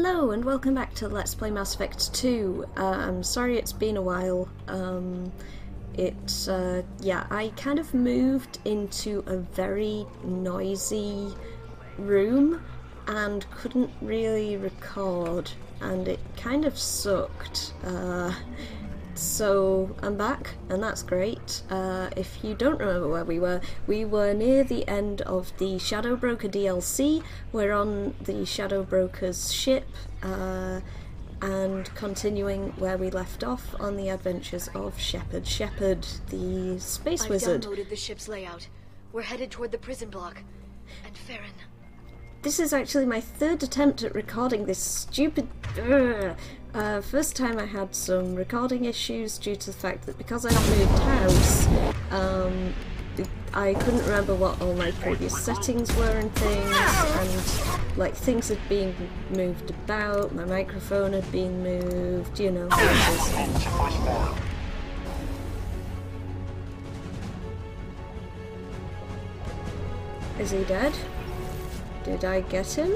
Hello and welcome back to Let's Play Mass Effect 2. I'm sorry it's been a while. I kind of moved into a very noisy room and couldn't really record, and it kind of sucked. So I'm back, and that's great. If you don't remember where we were near the end of the Shadow Broker DLC. We're on the Shadow Broker's ship, and continuing where we left off on the adventures of Shepard. Shepard, the space wizard. I've downloaded the ship's layout. We're headed toward the prison block. And Farron. This is actually my third attempt at recording this stupid... first time I had some recording issues due to the fact that because I moved house, I couldn't remember what all my previous settings were and things, and like things had been moved about, my microphone had been moved, you know. Is he dead? Did I get him?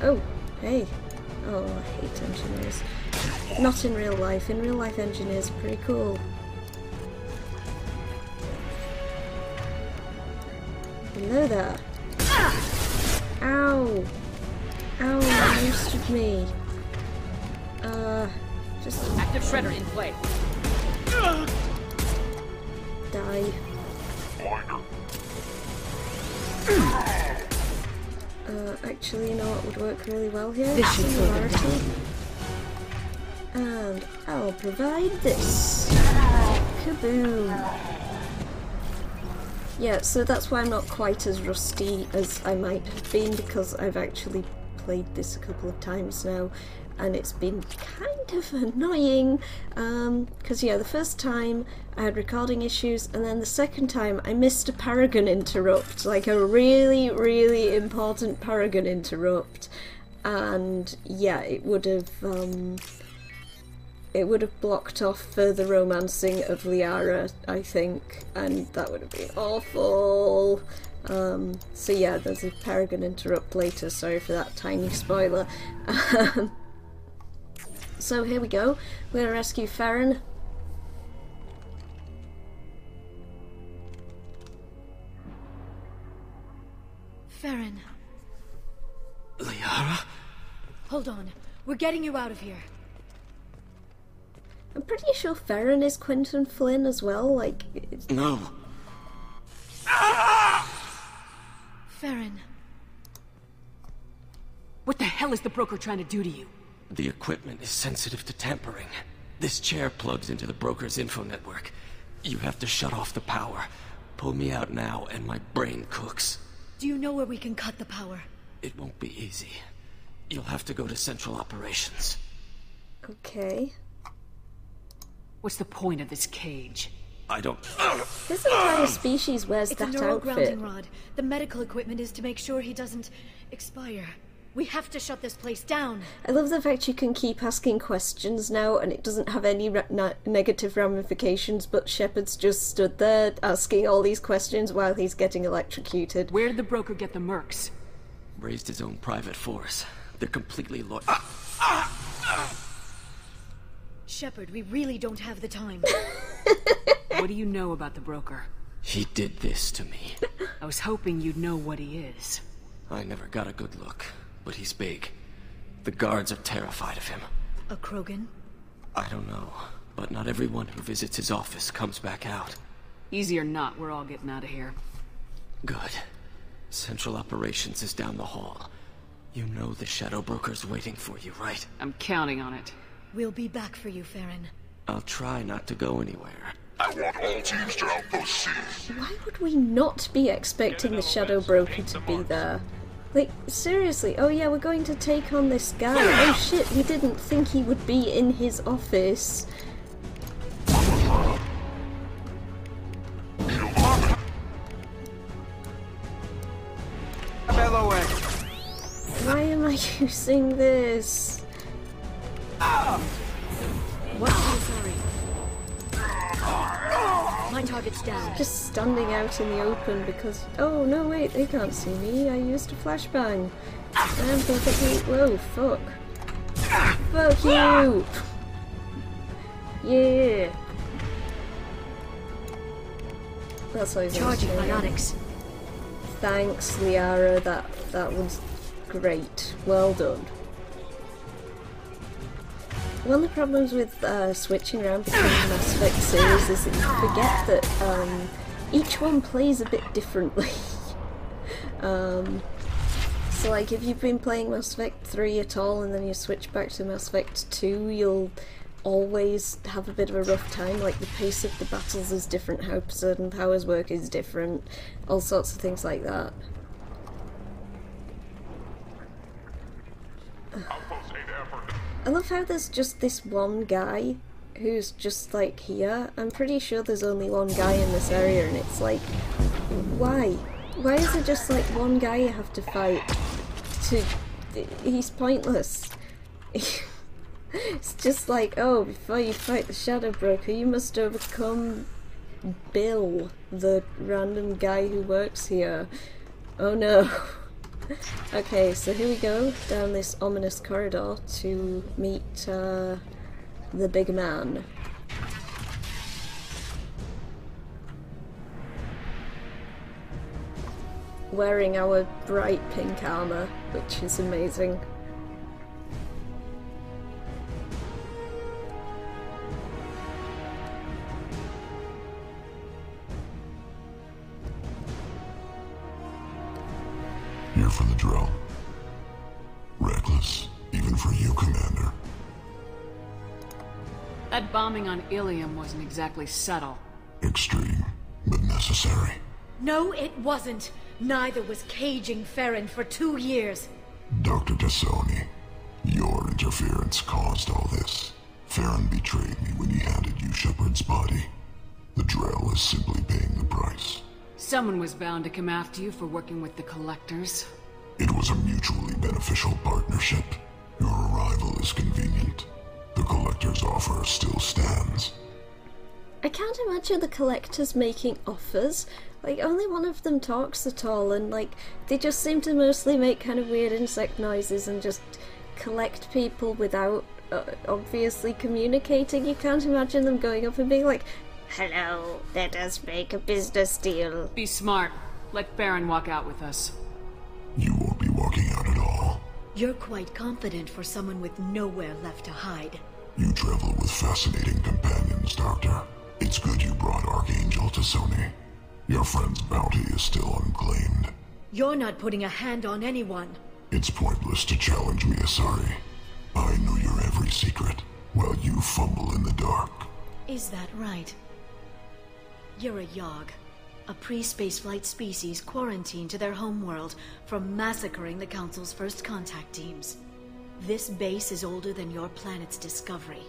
Oh, hey. Oh, I hate engineers. Not in real life. In real life, engineers are pretty cool. Hello there. Ow! Ow, you roasted me. Just... Active shredder in play. Die. Actually, you know what would work really well here? Similarity. And I'll provide this. Kaboom! Yeah, so that's why I'm not quite as rusty as I might have been, because I've actually played this a couple of times now, and it's been kind of annoying, because yeah, the first time I had recording issues, and then the second time I missed a Paragon interrupt, like a really, really important Paragon interrupt, and yeah, it would have blocked off further romancing of Liara, I think, and that would have been awful. So yeah, there's a Paragon interrupt later, sorry for that tiny spoiler. So here we go, we're going to rescue Farron. Farron. Liara? Hold on. We're getting you out of here. I'm pretty sure Farron is Quentin Flynn as well, like... No. Farron. What the hell is the broker trying to do to you? The equipment is sensitive to tampering. This chair plugs into the broker's info network. You have to shut off the power. Pull me out now and my brain cooks. Do you know where we can cut the power? It won't be easy. You'll have to go to Central Operations. Okay. What's the point of this cage? I don't... This entire species wears It's that a neural outfit. grounding rod. The medical equipment is to make sure he doesn't expire. We have to shut this place down. I love the fact you can keep asking questions now and it doesn't have any negative ramifications, but Shepard's just stood there asking all these questions while he's getting electrocuted. Where did the broker get the mercs? Raised his own private force. They're completely loyal. Shepard, we really don't have the time. What do you know about the broker? He did this to me. I was hoping you'd know what he is. I never got a good look, but he's big. The guards are terrified of him. A Krogan? I don't know, but not everyone who visits his office comes back out. Easy or not, we're all getting out of here. Good. Central Operations is down the hall. You know the Shadow Broker's waiting for you, right? I'm counting on it. We'll be back for you, Farron. I'll try not to go anywhere. I want all teams to outpost C. Why would we not be expecting the Shadow Broker to be there? Like, seriously, oh yeah, we're going to take on this guy. Oh shit, we didn't think he would be in his office. Why am I using this? What? Sorry. My target's down. Just standing out in the open because... Oh, no, wait, they can't see me. I used a flashbang. I'm perfectly... Whoa, fuck. Fuck you! Yeah! That's always Charging biotics. Thanks, Liara. That was great. Well done. One of the problems with switching around between the Mass Effect series is that you forget that each one plays a bit differently. So like if you've been playing Mass Effect 3 at all and then you switch back to Mass Effect 2, you'll always have a bit of a rough time. Like the pace of the battles is different, how certain powers work is different, all sorts of things like that. I love how there's just this one guy who's just like here. I'm pretty sure there's only one guy in this area and it's like, why? Why is it just like one guy you have to fight? He's pointless. It's just like, oh, before you fight the Shadow Broker, you must overcome Bill, the random guy who works here. Oh no. Okay, so here we go, down this ominous corridor to meet the big man. Wearing our bright pink armor, which is amazing. Here for the drill. Reckless, even for you, Commander. That bombing on Ilium wasn't exactly subtle. Extreme, but necessary. No, it wasn't. Neither was caging Farron for 2 years. Dr. Tassoni, your interference caused all this. Farron betrayed me when he handed you Shepard's body. The drill is simply paying the price. Someone was bound to come after you for working with the Collectors. It was a mutually beneficial partnership. Your arrival is convenient. The Collector's offer still stands. I can't imagine the Collectors making offers. Like, only one of them talks at all, and like, they just seem to mostly make kind of weird insect noises and just collect people without obviously communicating. You can't imagine them going up and being like, hello, let us make a business deal. Be smart. Let Farron walk out with us. You won't be walking out at all. You're quite confident for someone with nowhere left to hide. You travel with fascinating companions, Doctor. It's good you brought Archangel to Sony. Your friend's bounty is still unclaimed. You're not putting a hand on anyone. It's pointless to challenge me, Asari. I know your every secret, while you fumble in the dark. Is that right? You're a Yogg, a pre-spaceflight species quarantined to their homeworld from massacring the Council's first contact teams. This base is older than your planet's discovery,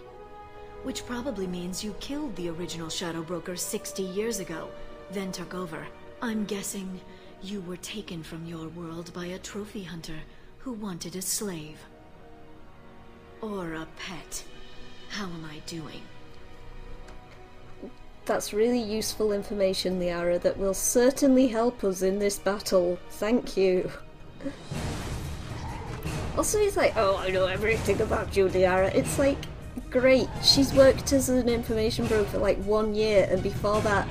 which probably means you killed the original Shadow Broker 60 years ago, then took over. I'm guessing you were taken from your world by a trophy hunter who wanted a slave. Or a pet. How am I doing? That's really useful information, Liara, that will certainly help us in this battle. Thank you. Also, he's like, oh, I know everything about you, Liara. It's like, great, she's worked as an information broker for like 1 year, and before that,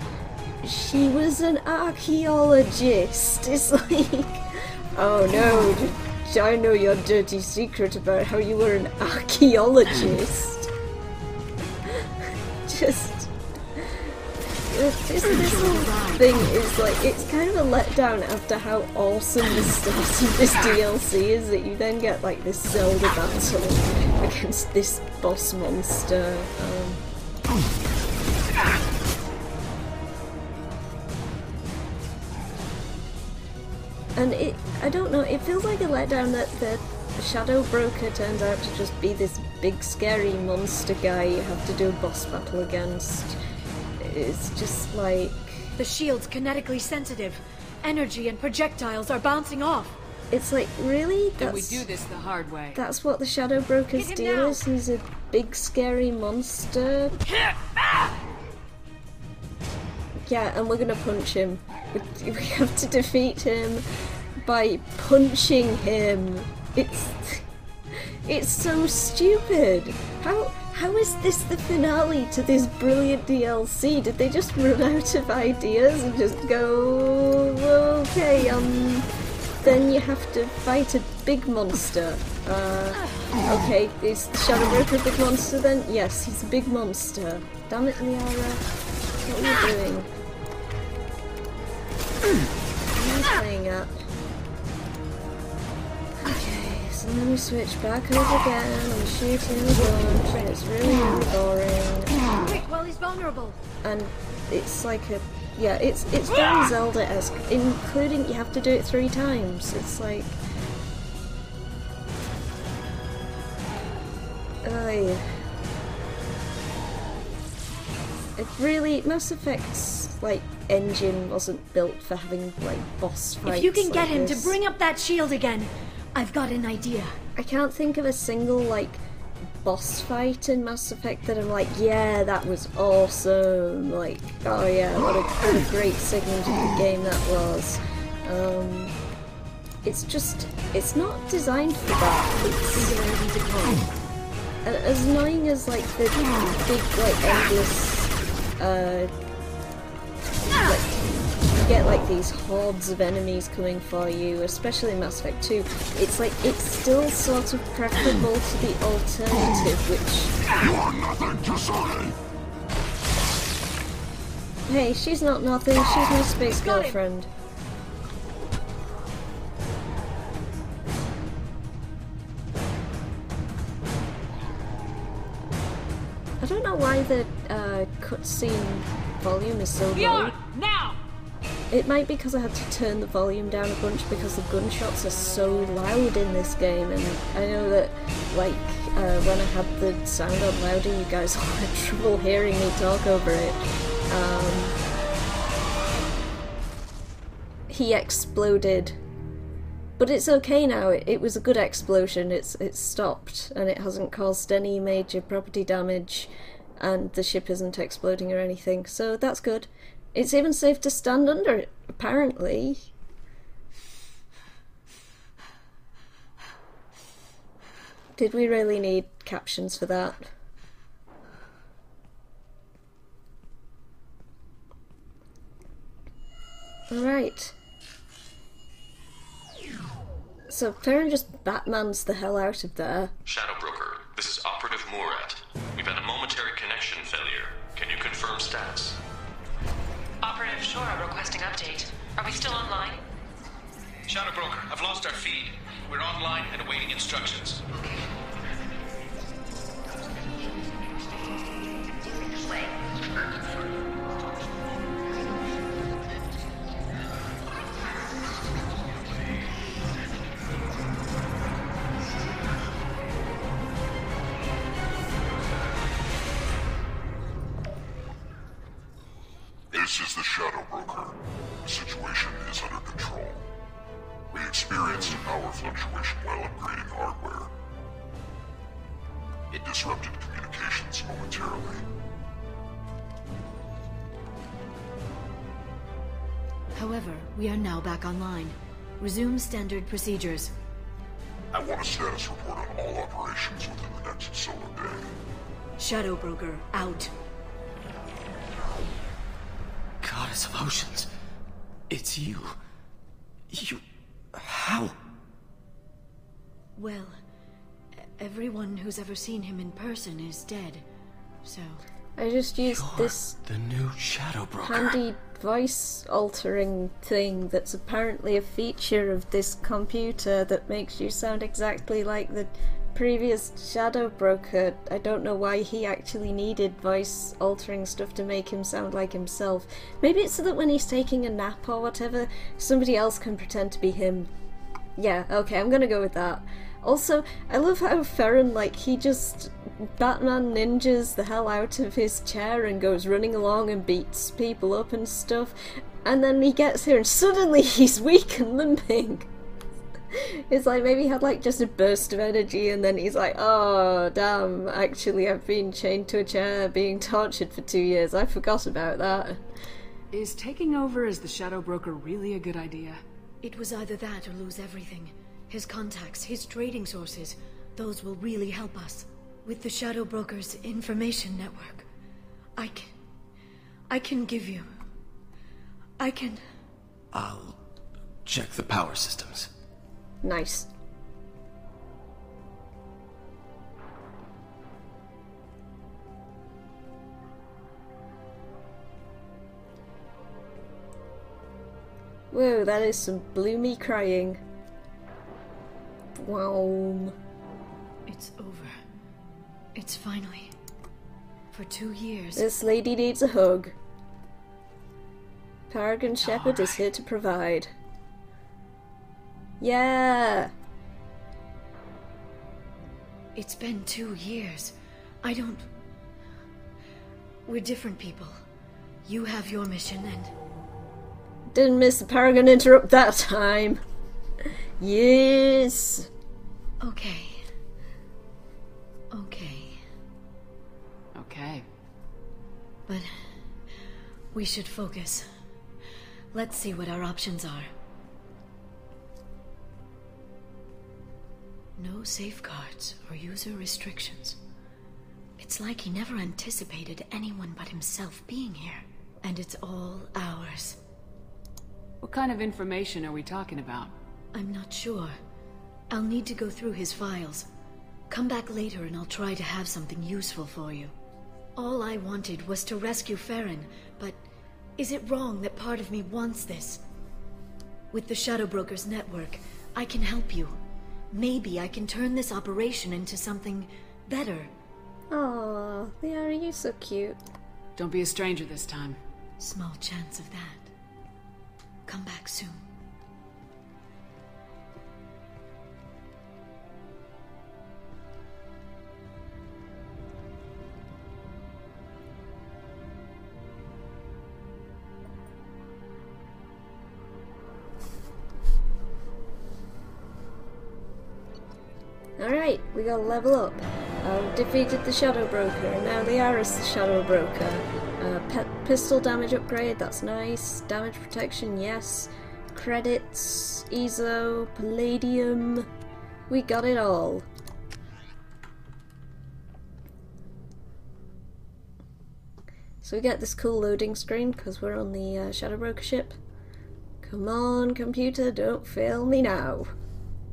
she was an archaeologist. It's like, oh no, I know your dirty secret about how you were an archaeologist. Just... This whole thing is like, it's kind of a letdown after how awesome the start of this DLC is, that you then get like this Zelda battle against this boss monster. And I don't know, it feels like a letdown that the Shadow Broker turns out to just be this big scary monster guy you have to do a boss battle against. It's just like... The shield's kinetically sensitive. Energy and projectiles are bouncing off. It's like, really? Then we do this the hard way. That's what the Shadow Broker's deal is? He's a big scary monster? Yeah, and we're gonna punch him. We have to defeat him by punching him. It's so stupid. How is this the finale to this brilliant DLC? Did they just run out of ideas and just go, okay, then you have to fight a big monster. Okay, is Shadow Broker a big monster then? Yes, he's a big monster. Damn it, Liara. What are you doing? What are you playing at? Okay, so then we switch back over again and shoot him a bunch, and it's really, really boring. Quick, while he's vulnerable. And it's like a... yeah, it's very Zelda-esque, including you have to do it 3 times. It's like... yeah. It really... Mass Effect's, like, engine wasn't built for having, like, boss fights. If you can get like him this. to bring up that shield again, I've got an idea. I can't think of a single, like, boss fight in Mass Effect that I'm like, yeah, that was awesome. Like, oh yeah, what a great segment of the game that was. It's just, it's not designed for that. It's as annoying as like the big, like, endless, like, you get like these hordes of enemies coming for you, especially in Mass Effect 2. It's like, it's still sort of preferable to the alternative, which... You are nothing to say! Hey, she's not nothing, she's my space girlfriend. I don't know why the cutscene volume is so low. Now! It might be because I had to turn the volume down a bunch because the gunshots are so loud in this game, and I know that, like, when I had the sound on louder, you guys all had trouble hearing me talk over it. He exploded. But it's okay now, it was a good explosion, it's stopped, and it hasn't caused any major property damage, and the ship isn't exploding or anything, so that's good. It's even safe to stand under it, apparently. Did we really need captions for that? Alright. So Farron just Batmans the hell out of there. Shadow Broker, this is Operative Murat. We've had a momentary connection failure. Can you confirm stats? Operative Shora requesting update. Are we still online? Shadow Broker, I've lost our feed. We're online and awaiting instructions. This is the Shadow Broker. The situation is under control. We experienced a power fluctuation while upgrading hardware. It disrupted communications momentarily. However, we are now back online. Resume standard procedures. I want a status report on all operations within the next solar day. Shadow Broker, out. Goddess of Oceans. It's you. You... how? Well, everyone who's ever seen him in person is dead, so... I just used this the new Shadow Broker. handy voice altering thing that's apparently a feature of this computer that makes you sound exactly like the previous Shadow Broker. I don't know why he actually needed voice altering stuff to make him sound like himself. Maybe it's so that when he's taking a nap or whatever, somebody else can pretend to be him. Yeah, okay, I'm gonna go with that. Also, I love how Farron, like, he just Batman ninjas the hell out of his chair and goes running along and beats people up and stuff, and then he gets here and suddenly he's weak and limping. It's like maybe he had like just a burst of energy and then he's like, oh damn, actually I've been chained to a chair being tortured for 2 years, I forgot about that. Is taking over as the Shadow Broker really a good idea? It was either that or lose everything. His contacts, his trading sources. Those will really help us. With the Shadow Broker's information network, I can give you... I'll check the power systems. Nice. Whoa, that is some bloomy crying. Wow. It's over. It's finally... For 2 years... This lady needs a hug. Paragon Shepherd is here to provide. Yeah! It's been 2 years. I don't... We're different people. You have your mission and... Didn't miss the Paragon interrupt that time. Yes! Okay. Okay. Okay. But... we should focus. Let's see what our options are. No safeguards or user restrictions. It's like he never anticipated anyone but himself being here. And it's all ours. What kind of information are we talking about? I'm not sure. I'll need to go through his files. Come back later and I'll try to have something useful for you. All I wanted was to rescue Farron, but is it wrong that part of me wants this? With the Shadow Broker's network, I can help you. Maybe I can turn this operation into something better. Aww, Liara, you're so cute. Don't be a stranger this time. Small chance of that. Come back soon. Alright, we gotta level up. I've defeated the Shadow Broker, and now Liara's the Shadow Broker. Pistol damage upgrade, that's nice. Damage protection, yes. Credits, EZO, Palladium. We got it all. So we get this cool loading screen because we're on the Shadow Broker ship. Come on, computer, don't fail me now.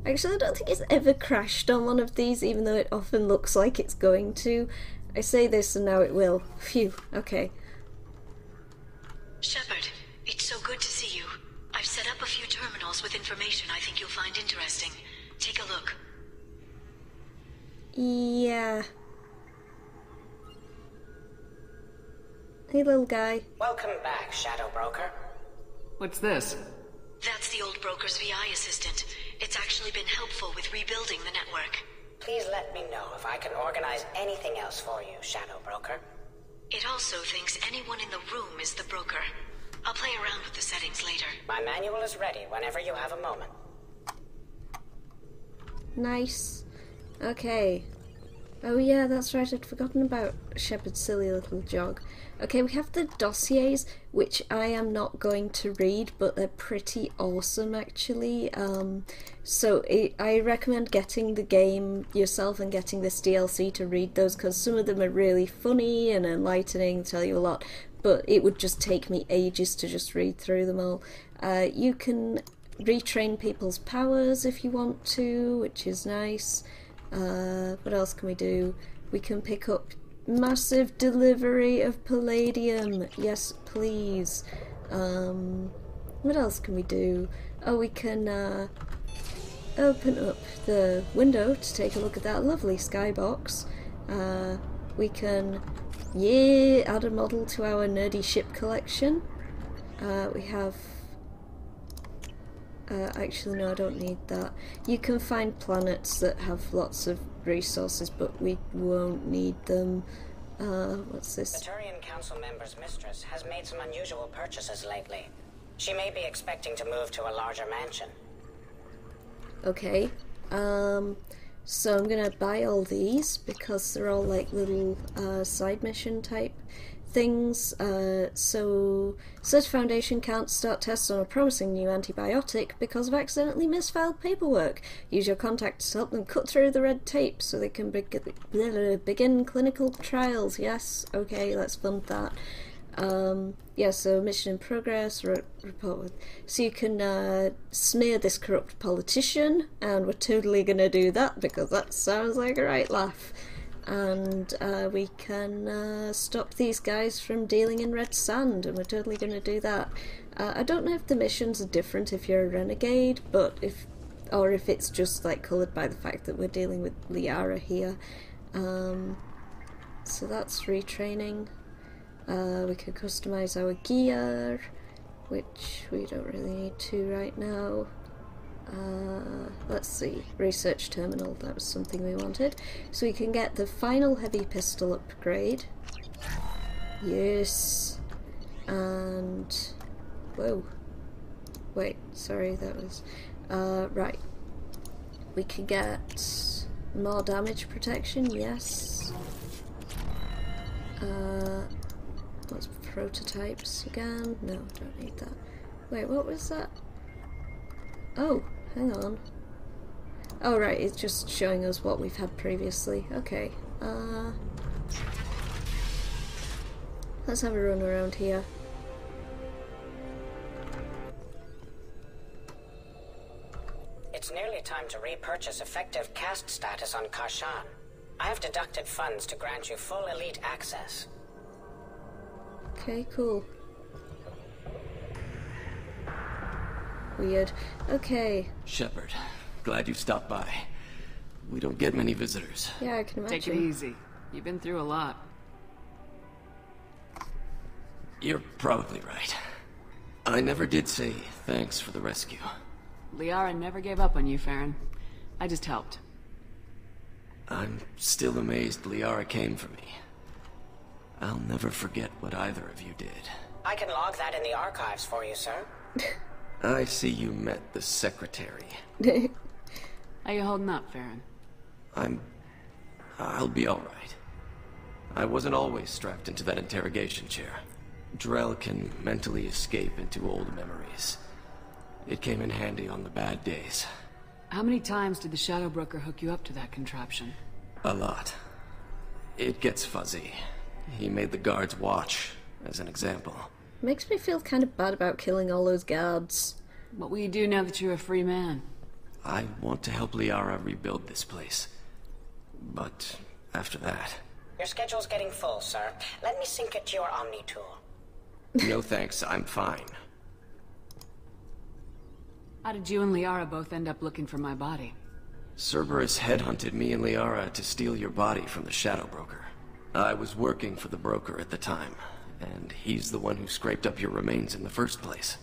Actually, I don't think it's ever crashed on one of these, even though it often looks like it's going to. I say this and now it will. Phew, okay. Shepard, it's so good to see you. I've set up a few terminals with information I think you'll find interesting. Take a look. Yeah. Hey, little guy. Welcome back, Shadow Broker. What's this? That's the old broker's VI assistant. It's actually been helpful with rebuilding the network. Please let me know if I can organize anything else for you, Shadow Broker. It also thinks anyone in the room is the broker. I'll play around with the settings later. My manual is ready whenever you have a moment. Nice. Okay. Oh yeah, that's right, I'd forgotten about Shepard's silly little jog. Okay, we have the dossiers, which I am not going to read, but they're pretty awesome actually. I recommend getting the game yourself and getting this DLC to read those, because some of them are really funny and enlightening, tell you a lot, but it would just take me ages to just read through them all. You can retrain people's powers if you want to, which is nice. What else can we do? We can pick up massive delivery of palladium. Yes, please. What else can we do? Oh, we can open up the window to take a look at that lovely skybox. We can, add a model to our nerdy ship collection. We have... actually no, I don't need that. You can find planets that have lots of resources, but we won't need them. What's this? The Turian Council member's mistress has made some unusual purchases lately. She may be expecting to move to a larger mansion. Okay. So I'm gonna buy all these because they're all like little side mission type things. So Search Foundation can't start tests on a promising new antibiotic because of accidentally misfiled paperwork. Use your contacts to help them cut through the red tape so they can begin clinical trials. Yes, okay, let's fund that. Yeah, so mission in progress, report with... So you can smear this corrupt politician, and we're totally gonna do that because that sounds like a right laugh. And we can stop these guys from dealing in red sand, and we're totally going to do that. I don't know if the missions are different if you're a renegade, but if it's just like coloured by the fact that we're dealing with Liara here. So that's retraining. We can customise our gear, which we don't really need to right now. Let's see, research terminal, that was something we wanted. So we can get the final heavy pistol upgrade. Yes. And whoa, wait, sorry, that was right. We can get more damage protection, yes. What's prototypes again? No, don't need that. Wait, what was that? Oh, hang on. Oh right, it's just showing us what we've had previously. Okay, let's have a run around here. It's nearly time to repurchase effective caste status on Karshan. I have deducted funds to grant you full elite access. Okay, cool. Weird. Okay. Shepard, glad you stopped by. We don't get many visitors. Yeah, I can imagine. Take it easy. You've been through a lot. You're probably right. I never did say thanks for the rescue. Liara never gave up on you, Farron. I just helped. I'm still amazed Liara came for me. I'll never forget what either of you did. I can log that in the archives for you, sir. I see you met the secretary. How you holding up, Farron? I'll be alright. I wasn't always strapped into that interrogation chair. Drell can mentally escape into old memories. It came in handy on the bad days. How many times did the Shadow Broker hook you up to that contraption? A lot. It gets fuzzy. He made the guards watch, as an example. Makes me feel kind of bad about killing all those guards. What will you do now that you're a free man? I want to help Liara rebuild this place. But after that... Your schedule's getting full, sir. Let me sync it to your Omni tool. No thanks, I'm fine. How did you and Liara both end up looking for my body? Cerberus headhunted me and Liara to steal your body from the Shadow Broker. I was working for the broker at the time, and he's the one who scraped up your remains in the first place.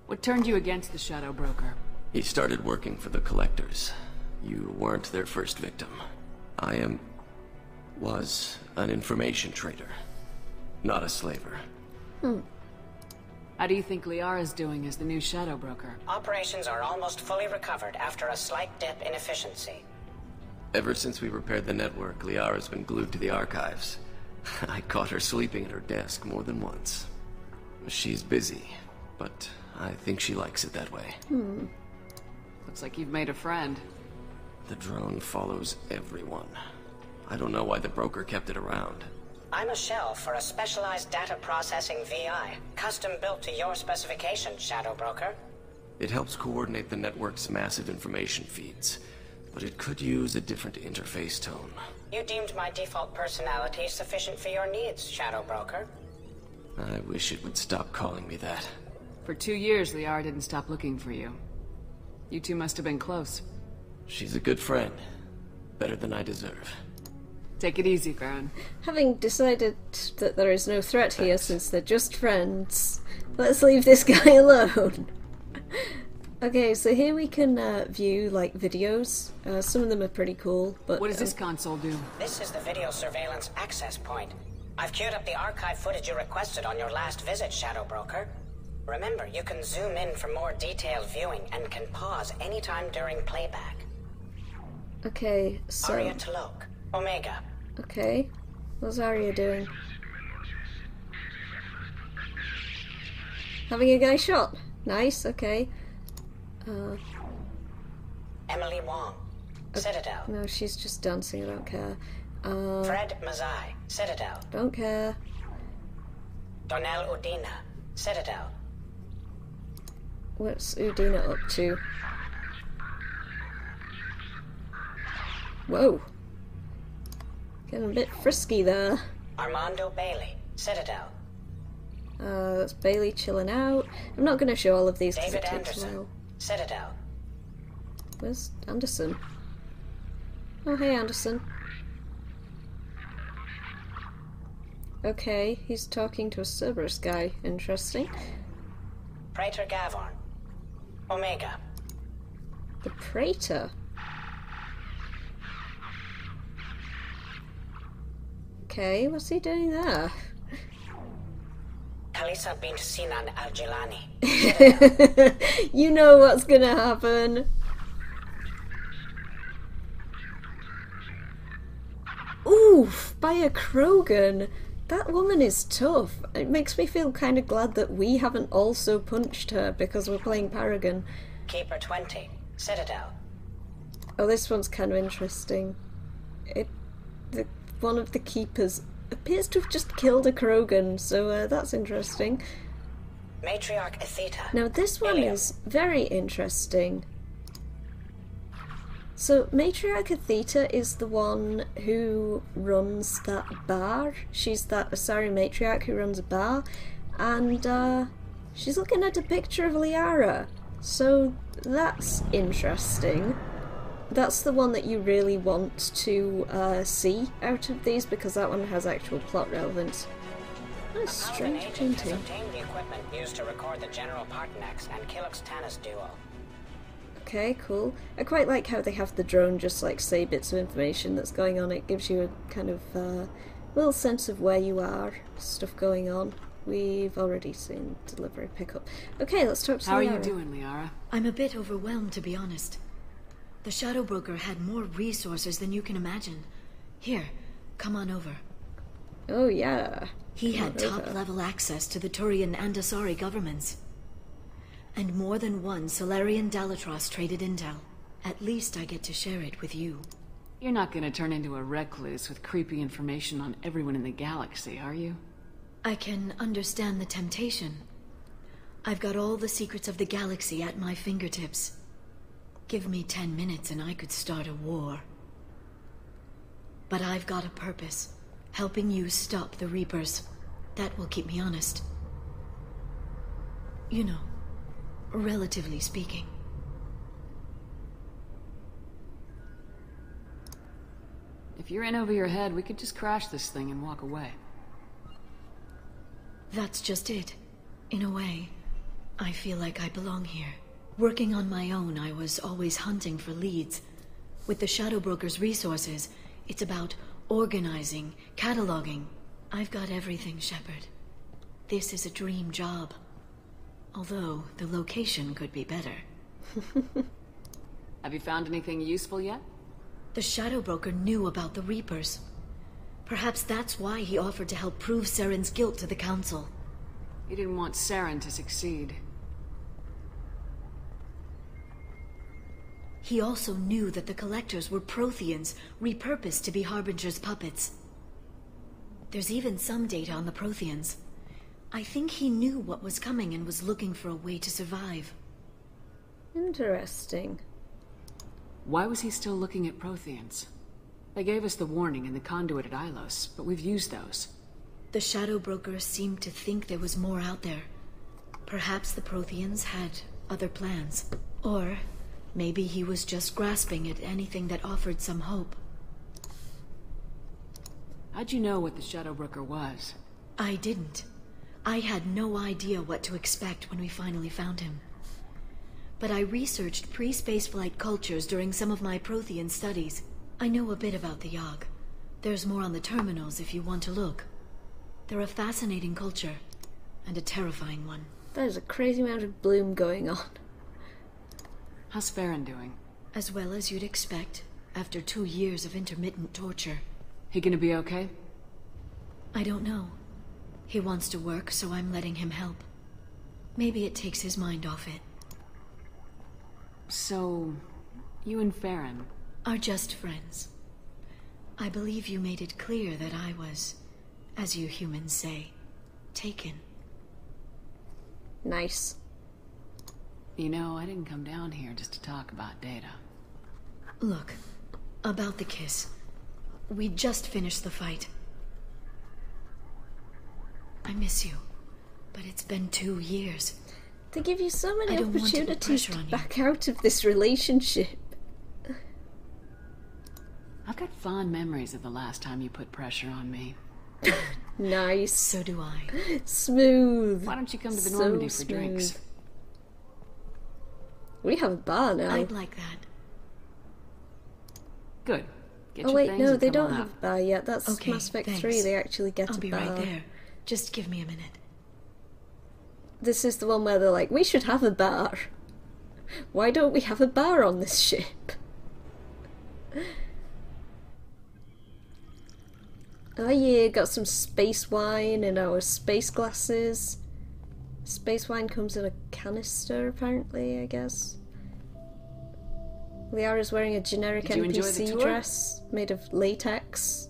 What turned you against the Shadow Broker? He started working for the Collectors. You weren't their first victim. I was an information trader, not a slaver. How do you think Liara's doing as the new Shadow Broker? Operations are almost fully recovered after a slight dip in efficiency. Ever since we repaired the network, Liara's been glued to the archives. I caught her sleeping at her desk more than once. She's busy, but I think she likes it that way. Looks like you've made a friend. The drone follows everyone. I don't know why the broker kept it around. I'm a shell for a specialized data processing VI, custom built to your specifications, Shadow Broker. It helps coordinate the network's massive information feeds, but it could use a different interface tone. You deemed my default personality sufficient for your needs, Shadow Broker. I wish it would stop calling me that. For 2 years, Liara didn't stop looking for you. You two must have been close. She's a good friend. Better than I deserve. Take it easy, Farron. Having decided that there is no threat here since they're just friends, let's leave this guy alone. Okay, so here we can view, like, videos. Some of them are pretty cool, but... What does this console do? This is the video surveillance access point. I've queued up the archive footage you requested on your last visit, Shadow Broker. Remember, you can zoom in for more detailed viewing and can pause anytime during playback. Okay, so... Aria Talok, Omega. Okay, what's Aria doing? Having a guy shot. Nice, okay. Emily Wong, Citadel. No, she's just dancing, I don't care. Fred Mazai, Citadel. Don't care. Donnell Udina, Citadel. What's Udina up to? Whoa. Getting a bit frisky there. Armando Bailey, Citadel. That's Bailey chilling out. I'm not going to show all of these because David it takes a Anderson, while. Citadel. Where's Anderson? Oh, hey, Anderson. Okay, he's talking to a Cerberus guy. Interesting. Praetor Gavorn, Omega. The Praetor? Okay, what's he doing there? Kalisa bint Sinan al-Jilani. You know what's gonna happen. Oof, by a Krogan. That woman is tough. It makes me feel kind of glad that we haven't also punched her because we're playing Paragon. Keeper 20, Citadel. Oh, this one's kind of interesting. One of the keepers appears to have just killed a Krogan, so that's interesting. Matriarch Atheta. Now this one is very interesting. So Matriarch Atheta is the one who runs that bar. She's that Asari matriarch who runs a bar, and she's looking at a picture of Liara. So that's interesting. That's the one that you really want to see out of these because that one has actual plot relevance. That's strange painting. Obtained the equipment used to record the General Partenax and Killick's Tanis duo. Okay, cool. I quite like how they have the drone just like say bits of information that's going on. It gives you a kind of little sense of where you are, stuff going on. We've already seen delivery pickup. Okay, let's talk to How Liara. are you doing, Liara? I'm a bit overwhelmed, to be honest. The Shadow Broker had more resources than you can imagine. Here, come on over. Oh yeah. He had top-level access to the Turian and Asari governments. And more than one Solarian Dalatros traded intel. At least I get to share it with you. You're not gonna turn into a recluse with creepy information on everyone in the galaxy, are you? I can understand the temptation. I've got all the secrets of the galaxy at my fingertips. Give me 10 minutes and I could start a war. But I've got a purpose. Helping you stop the Reapers. That will keep me honest. You know, relatively speaking. If you're in over your head, we could just crash this thing and walk away. That's just it. In a way, I feel like I belong here. Working on my own, I was always hunting for leads. With the Shadow Broker's resources, it's about organizing, cataloging. I've got everything, Shepard. This is a dream job. Although, the location could be better. Have you found anything useful yet? The Shadow Broker knew about the Reapers. Perhaps that's why he offered to help prove Saren's guilt to the Council. He didn't want Saren to succeed. He also knew that the Collectors were Protheans, repurposed to be Harbinger's puppets. There's even some data on the Protheans. I think he knew what was coming and was looking for a way to survive. Interesting. Why was he still looking at Protheans? They gave us the warning in the conduit at Ilos, but we've used those. The Shadow Broker seemed to think there was more out there. Perhaps the Protheans had other plans. Or maybe he was just grasping at anything that offered some hope. How'd you know what the Shadow Broker was? I didn't. I had no idea what to expect when we finally found him. But I researched pre-spaceflight cultures during some of my Prothean studies. I know a bit about the Yogg. There's more on the terminals if you want to look. They're a fascinating culture, and a terrifying one. There's a crazy amount of bloom going on. How's Farron doing? As well as you'd expect, after 2 years of intermittent torture. He gonna be okay? I don't know. He wants to work, so I'm letting him help. Maybe it takes his mind off it. So, you and Farron are just friends. I believe you made it clear that I was, as you humans say, taken. Nice. You know, I didn't come down here just to talk about Data. Look, about the kiss. We just finished the fight. I miss you, but it's been 2 years. They give you so many opportunities to on you. back out of this relationship. I've got fond memories of the last time you put pressure on me. Nice. So do I. Smooth. Why don't you come to the So Normandy for smooth. drinks? We have a bar now. I'd like that. Good. Get Oh your wait, things no, and they come don't on have up. a bar yet. That's Okay, Mass Effect thanks. 3. They actually get I'll a be bar. right there. Just give me a minute. This is the one where they're like, we should have a bar. Why don't we have a bar on this ship? Oh yeah, got some space wine in our space glasses. Space wine comes in a canister, apparently, I guess. Liara's wearing a generic Did you enjoy the NPC tour? dress made of latex.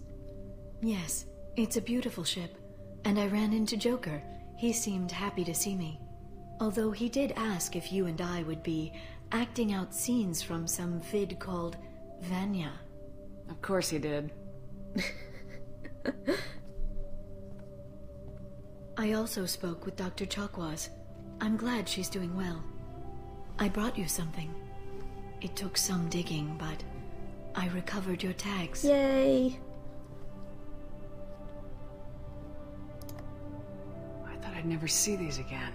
Yes, it's a beautiful ship. And I ran into Joker. He seemed happy to see me. Although he did ask if you and I would be acting out scenes from some vid called Vanya. Of course he did. I also spoke with Dr. Chakwas. I'm glad she's doing well. I brought you something. It took some digging, but I recovered your tags. Yay! I thought I'd never see these again.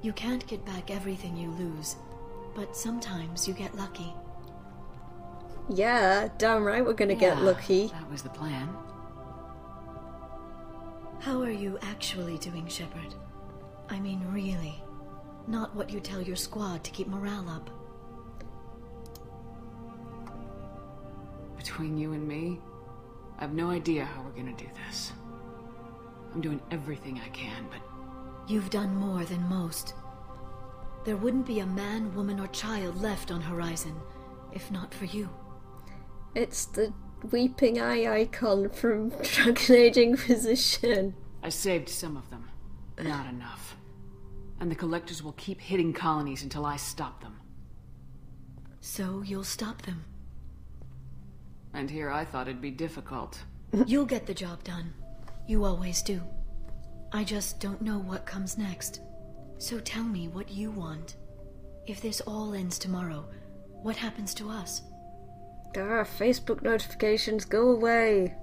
You can't get back everything you lose, but sometimes you get lucky. Yeah, damn right we're gonna get Yeah, lucky. That was the plan. How are you actually doing, Shepard? I mean, really. Not what you tell your squad to keep morale up. Between you and me, I have no idea how we're gonna do this. I'm doing everything I can, but You've done more than most. There wouldn't be a man, woman, or child left on Horizon, if not for you. It's the weeping eye icon from Dragon Age Inquisition. I saved some of them. Not enough. And the collectors will keep hitting colonies until I stop them. So you'll stop them. And here I thought it'd be difficult. You'll get the job done. You always do. I just don't know what comes next. So tell me what you want. If this all ends tomorrow, what happens to us? Ah, Facebook notifications, go away.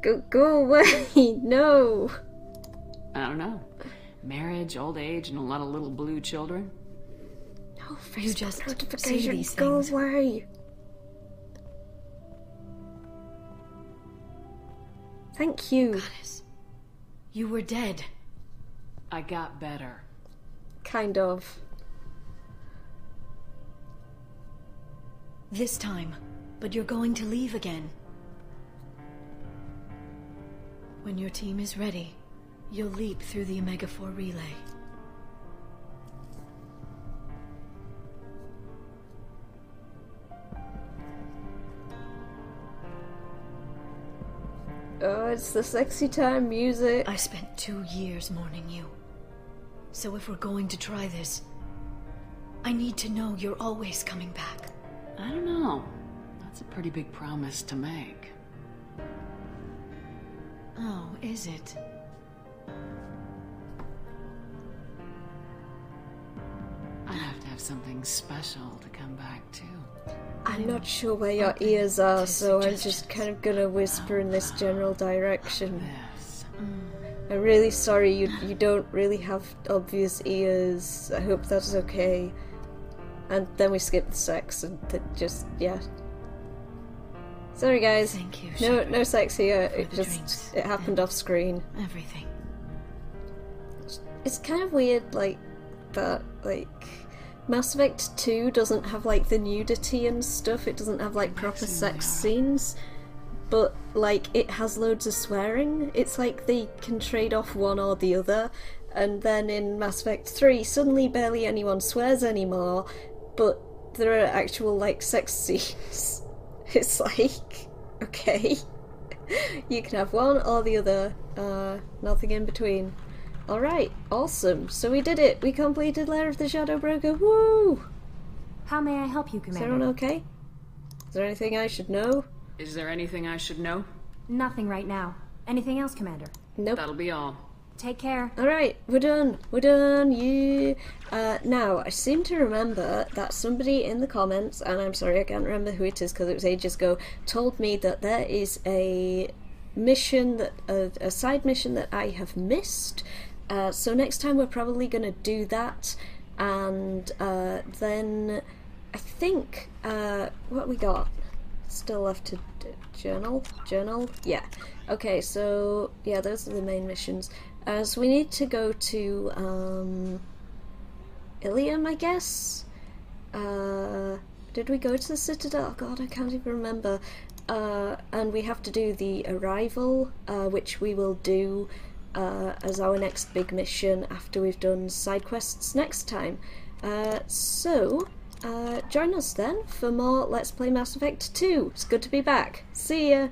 Go away, no. I don't know. Marriage, old age, and a lot of little blue children. No, You Facebook just say notifications, these go things. away. Thank you. Goddess, you were dead. I got better. Kind of. This time, but you're going to leave again. When your team is ready, you'll leap through the Omega-4 relay. Oh, it's the sexy time music. I spent 2 years mourning you. So if we're going to try this, I need to know you're always coming back. I don't know. That's a pretty big promise to make. Oh, is it? I have to have something special to come back to. I'm not sure where your ears are, so I'm just kind of gonna whisper in this general direction. This. I'm really sorry you don't really have obvious ears. I hope that's okay. And then we skip the sex and just, yeah. Sorry guys. Thank you, No Shepard, sex here. for It the just, drinks it happened and off screen. Everything. It's kind of weird, like, that, like, Mass Effect 2 doesn't have, like, the nudity and stuff. It doesn't have, like, proper sex scenes. But, like, it has loads of swearing. It's like they can trade off one or the other. And then in Mass Effect 3, suddenly barely anyone swears anymore, but there are actual, like, sex scenes. It's like, okay, you can have one or the other, nothing in between. Alright, awesome. So we did it. We completed Lair of the Shadow Broker. Woo! How may I help you, Is Commander? everyone okay? Is there anything I should know? Is there anything I should know? Nothing right now. Anything else, Commander? Nope. That'll be all. Take care. Alright, we're done. We're done. Yeah. Now, I seem to remember that somebody in the comments, and I'm sorry I can't remember who it is because it was ages ago, told me that there is a mission, that a side mission that I have missed. So next time we're probably going to do that, and then I think, what we got? Still left to journal? Yeah. Okay, so, yeah, those are the main missions. So we need to go to, Ilium, I guess? Did we go to the Citadel? Oh god, I can't even remember. And we have to do the Arrival, which we will do as our next big mission after we've done side quests next time. So, join us then for more Let's Play Mass Effect 2. It's good to be back. See ya!